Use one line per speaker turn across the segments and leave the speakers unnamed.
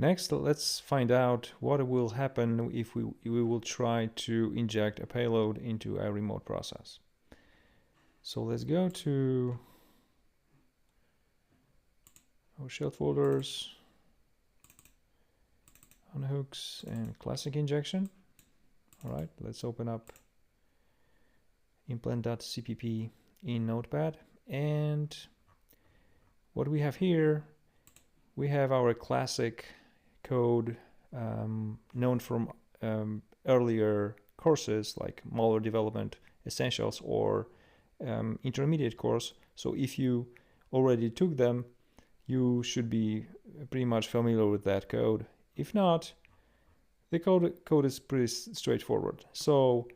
Next, let's find out what will happen if we will try to inject a payload into a remote process. So let's go to our shell folders, unhooks, and classic injection. All right, let's open up implant.cpp in Notepad. And what we have here, we have our classic code known from earlier courses like malware development essentials or intermediate course. So if you already took them, you should be pretty much familiar with that code. If not, the code is pretty straightforward. So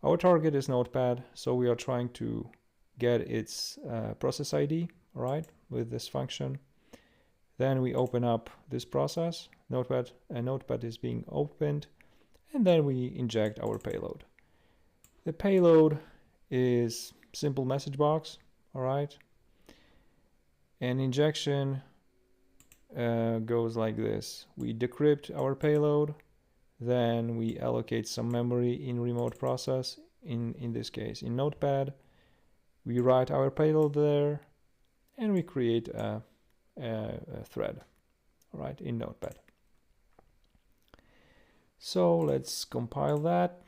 our target is Notepad, so we are trying to get its process ID, all right, with this function. Then we open up this process, Notepad, and Notepad is being opened, and then we inject our payload. The payload is simple message box, all right, and injection goes like this. We decrypt our payload, then we allocate some memory in remote process, in this case in Notepad. We write our payload there, and we create a thread, all right, in Notepad. So let's compile that.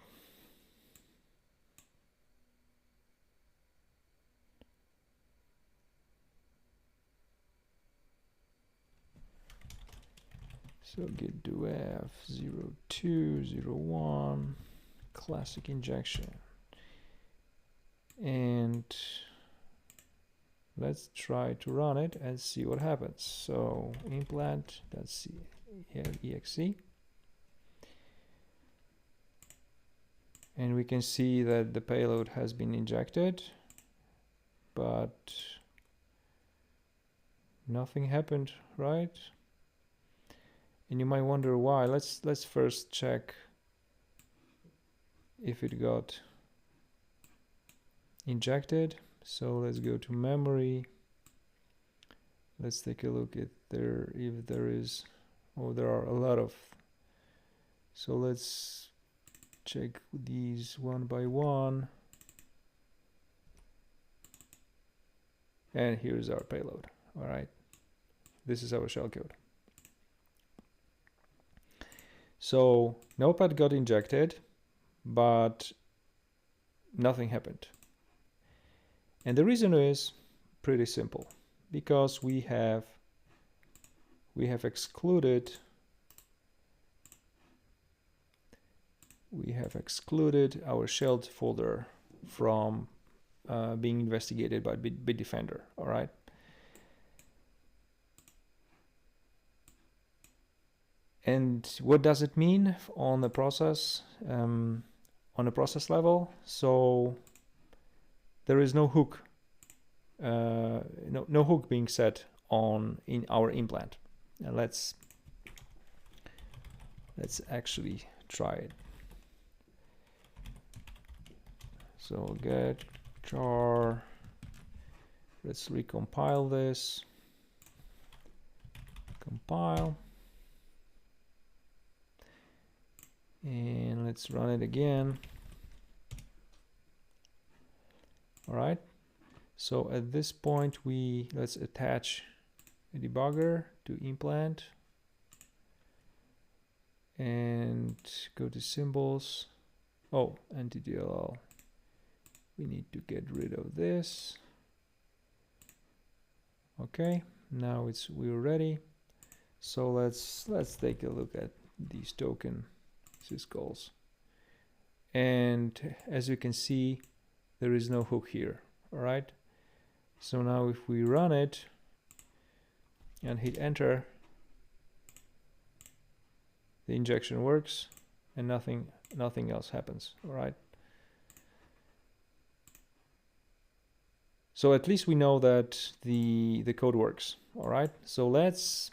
So git do f0201 classic injection, and let's try to run it and see what happens. So implant.exe, and we can see that the payload has been injected, but nothing happened, right? And you might wonder why. Let's first check if it got injected. So let's go to memory. Let's take a look at there if there is. Oh, there are a lot of. So let's check these one by one. And here's our payload. All right. This is our shellcode. So Notepad got injected, but nothing happened. And the reason is pretty simple, because we have excluded our shelled folder from being investigated by Bitdefender. All right. And what does it mean on the process level? So there is no hook, no hook being set on in our implant. And let's actually try it. So get jar. Let's recompile this. Compile. And let's run it again. All right. So at this point, let's attach a debugger to implant and go to symbols. Oh, anti-DLL. We need to get rid of this. Okay, now we're ready. So let's take a look at these token syscalls. And as you can see, there is no hook here. All right. So now if we run it and hit enter, the injection works and nothing else happens. All right. So at least we know that the code works. All right. So let's,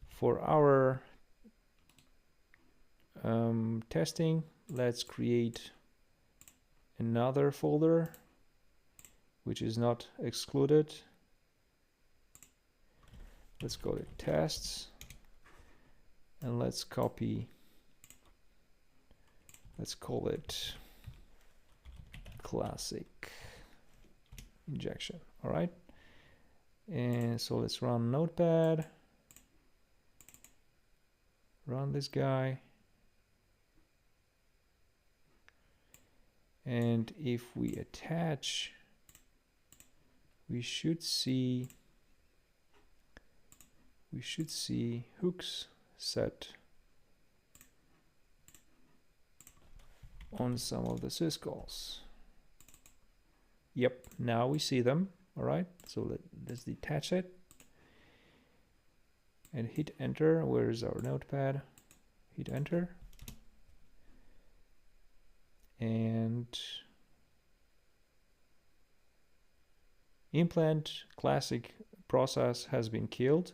for our testing, let's create another folder which is not excluded. Let's call it tests. and let's copy, let's call it classic injection. All right, and so let's run Notepad, run this guy, and if we attach, we should see hooks set on some of the syscalls. Yep, now we see them. All right, so let's detach it and hit enter. Where is our Notepad? Hit enter, and implant classic process has been killed.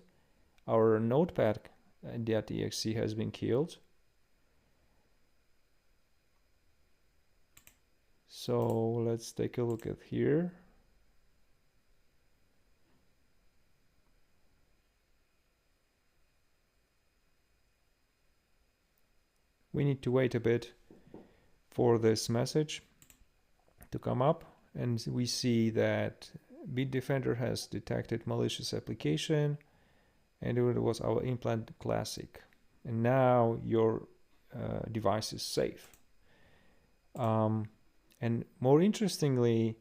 Our notepad.exe has been killed. So let's take a look at here. We need to wait a bit for this message to come up, and we see that Bitdefender has detected malicious application, and it was our implant classic, and now your device is safe. And more interestingly,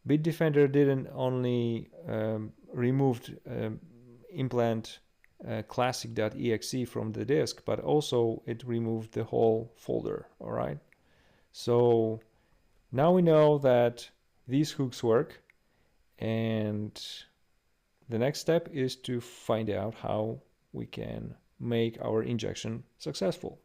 Bitdefender didn't only removed implant classic.exe from the disk, but also it removed the whole folder. All right, so now we know that these hooks work, and the next step is to find out how we can make our injection successful.